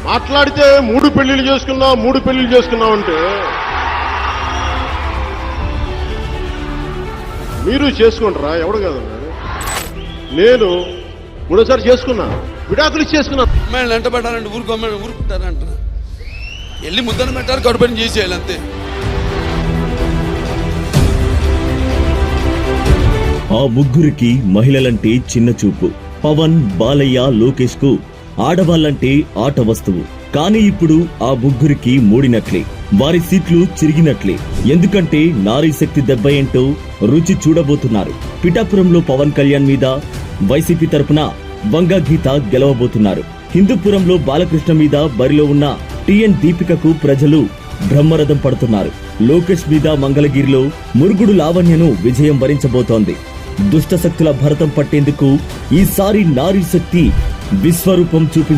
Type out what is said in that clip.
మాట్లాడితే 3 పెళ్లిళ్ళు చేసుకున్నాం అంటే మీరు చేసుకుంటారా? ఎవడు కదన్నాడు. నేను 3సారి చేసుకున్నా, విడాకులు చేసుకున్నా. అమ్మాయిలు వెంట పెట్టాలంటే ఊరుకుంటారంట. వెళ్ళి ముద్దను పెట్టాలి, కడుపుని చేసేయాలి అంతే. ఆ ముగ్గురికి మహిళలంటే చిన్న చూపు. పవన్, బాలయ్య, లోకేష్ కు ఆడవాళ్లంటే ఆట వస్తువు. కానీ ఇప్పుడు ఆ ముగ్గురికి మూడినట్లే, వారి సీట్లు చిరిగినట్లే. ఎందుకంటే నారీ శక్తి దెబ్బ ఏంటో రుచి చూడబోతున్నారు. పిఠాపురంలో పవన్ కళ్యాణ్ మీద వైసీపీ తరపున వంగా గీత గెలవబోతున్నారు. హిందూపురంలో బాలకృష్ణ మీద బరిలో ఉన్న టిఎన్ దీపికకు ప్రజలు బ్రహ్మరథం పడుతున్నారు. లోకేష్ మీద మంగళగిరిలో మురుగుడు లావణ్యను విజయం వరించబోతోంది. దుష్ట శక్తుల భరతం పట్టేందుకు ఈసారి నారీ శక్తి విశ్వరూపం చూపించారు.